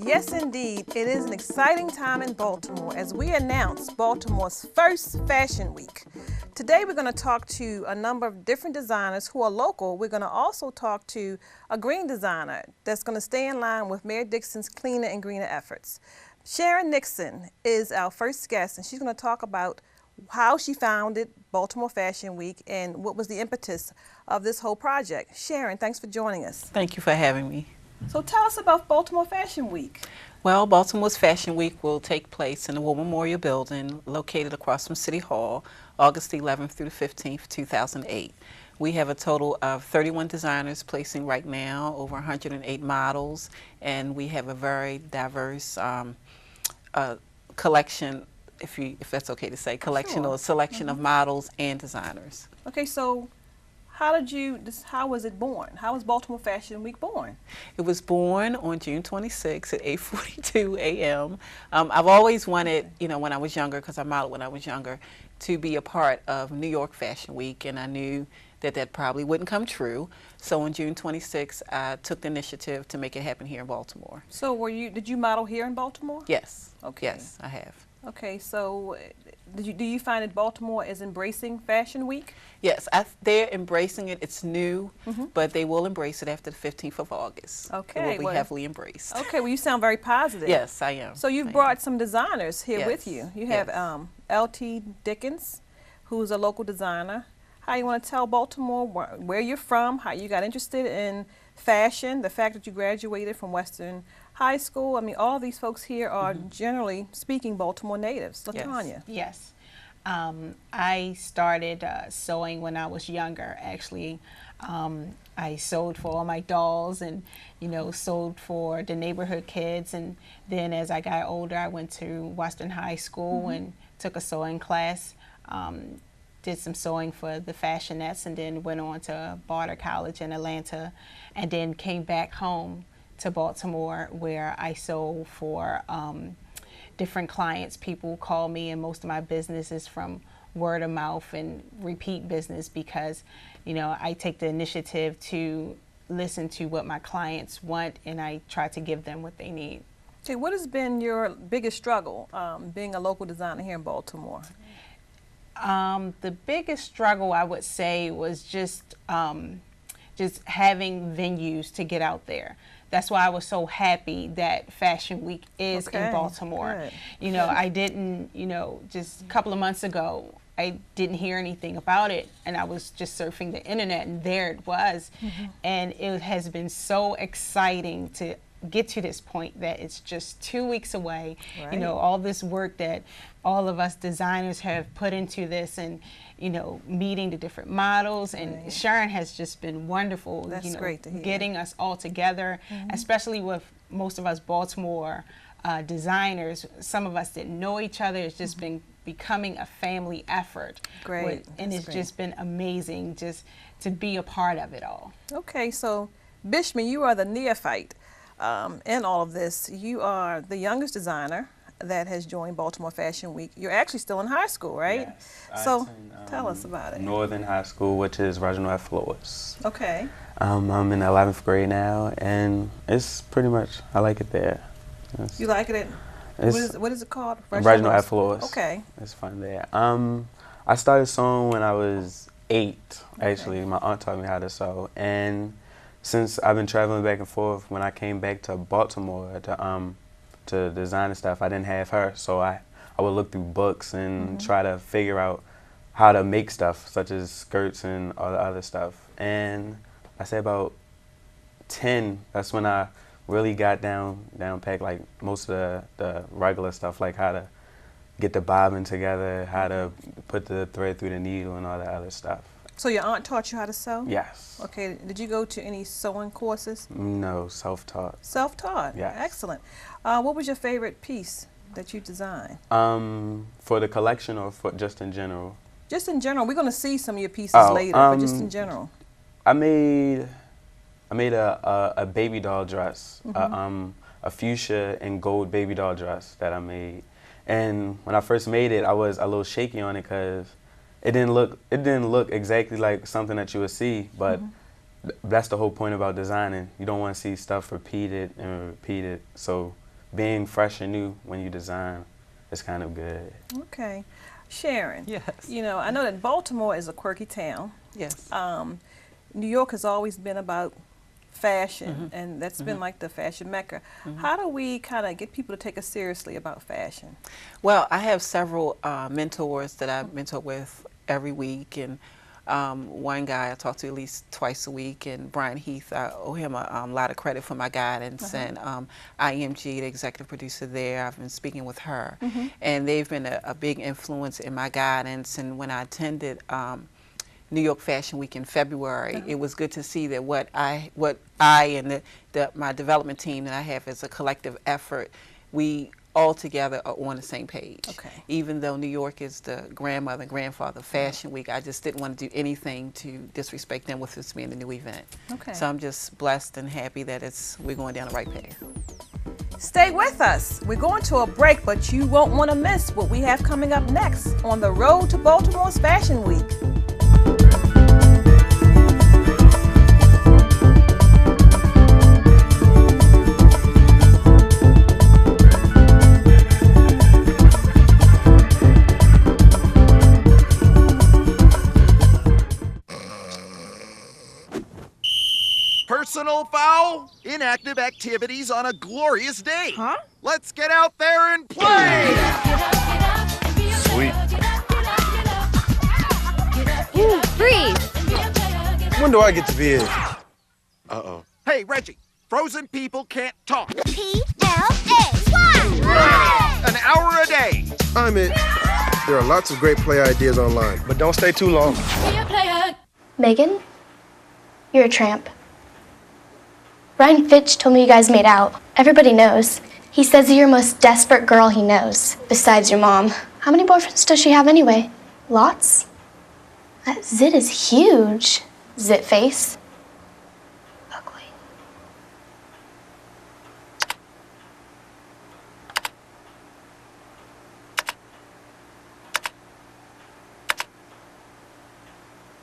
Yes, indeed. It is an exciting time in Baltimore as we announce Baltimore's first Fashion Week. Today we're going to talk to a number of different designers who are local. We're going to also talk to a green designer that's going to stay in line with Mayor Dixon's cleaner and greener efforts. Sharon Nixon is our first guest, and she's going to talk about how she founded Baltimore Fashion Week and what was the impetus of this whole project. Sharon, thanks for joining us. Thank you for having me. So tell us about Baltimore Fashion Week. Well, Baltimore's Fashion Week will take place in the War Memorial Building located across from City Hall, August 11th through the 15th, 2008. We have a total of 31 designers placing right now, over 108 models, and we have a very diverse collection, if that's okay to say, collection or selection of models and designers. Okay, so how was it born? How was Baltimore Fashion Week born? It was born on June 26 at 8:42 a.m. I've always wanted, when I was younger, because I modeled when I was younger, to be a part of New York Fashion Week, and I knew that probably wouldn't come true. So on June 26, I took the initiative to make it happen here in Baltimore. So did you model here in Baltimore? Yes. Okay. Yes, I have. Okay, so do you find that Baltimore is embracing Fashion Week? Yes, they're embracing it. It's new, but they will embrace it after the 15th of August. Okay. It will be heavily embraced. Okay, well, you sound very positive. Yes, I am. So you've brought some designers here with you. You have L.T. Dickens, who's a local designer. How you want to tell Baltimore where you're from, how you got interested in fashion, the fact that you graduated from Western High School. I mean, all these folks here are generally speaking Baltimore natives. LaTanya. Yes. I started sewing when I was younger, actually. I sewed for all my dolls and, sewed for the neighborhood kids. And then as I got older, I went to Western High School and took a sewing class. Did some sewing for the fashionettes, and then went on to Barter College in Atlanta, and then came back home to Baltimore, where I sold for different clients. People call me, and most of my business is from word of mouth and repeat business, because I take the initiative to listen to what my clients want, and I try to give them what they need. Okay, what has been your biggest struggle being a local designer here in Baltimore? The biggest struggle, I would say, was just having venues to get out there. That's why I was so happy that Fashion Week is in Baltimore. Good. I didn't, just a couple of months ago, I didn't hear anything about it, and I was just surfing the internet, and there it was. And it has been so exciting to get to this point that it's just 2 weeks away. Right. All this work that all of us designers have put into this, and meeting the different models, and Sharon has just been wonderful. That's great to hear. Getting us all together, especially with most of us Baltimore designers. Some of us didn't know each other. It's just been becoming a family effort. Great. And it's just been amazing just to be a part of it all. Okay, so Bishman, you are the neophyte in all of this. You are the youngest designer that has joined Baltimore Fashion Week. You're actually still in high school, right? Yes. So attend, tell us about it. Northern High School, which is Reginald F. Lewis. Okay. I'm in the 11th grade now, and it's pretty much, I like it there. You like it? What is it called? Reginald F. Lewis. Okay. It's fun there. I started sewing when I was 8, actually. My aunt taught me how to sew, and since I've been traveling back and forth, when I came back to Baltimore to design and stuff, I didn't have her, so I would look through books and try to figure out how to make stuff, such as skirts and all the other stuff. And I say about 10, that's when I really got down packed, like most of the regular stuff, like how to get the bobbin together, how to put the thread through the needle and all that other stuff. So your aunt taught you how to sew? Yes. Okay. Did you go to any sewing courses? No, self-taught. Self-taught? Yes. Excellent. What was your favorite piece that you designed? For the collection or for just in general? Just in general. We're going to see some of your pieces later, but just in general. I made a baby doll dress, a fuchsia and gold baby doll dress that I made. And when I first made it, I was a little shaky on it because it didn't look exactly like something that you would see, but that's the whole point about designing. You don't want to see stuff repeated and repeated. So being fresh and new when you design is kind of good. Okay. Sharon. Yes. You know, I know that Baltimore is a quirky town. Yes. New York has always been about fashion, and that's been like the fashion mecca. How do we kind of get people to take us seriously about fashion? Well, I have several mentors that I mentor with every week, and one guy I talk to at least twice a week, and Brian Heath, I owe him a lot of credit for my guidance, and IMG, the executive producer there, I've been speaking with her, and they've been a big influence in my guidance. And when I attended New York Fashion Week in February, it was good to see that what I and my development team that I have as a collective effort, we all together are on the same page. Okay. Even though New York is the grandmother and grandfather of Fashion Week, I just didn't want to do anything to disrespect them with this being a new event. Okay. So I'm just blessed and happy that we're going down the right path. Stay with us. We're going to a break, but you won't want to miss what we have coming up next on the road to Baltimore's Fashion Week. Personal foul? Inactive activities on a glorious day. Huh? Let's get out there and play! Sweet. Ooh, freeze! When do I get to be in? Uh-oh. Hey, Reggie, frozen people can't talk. PLA! An hour a day. I'm it. There are lots of great play ideas online, but don't stay too long. Megan, you're a tramp. Ryan Fitch told me you guys made out. Everybody knows. He says you're the most desperate girl he knows, besides your mom. How many boyfriends does she have anyway? Lots? That zit is huge. Zit face. Ugly.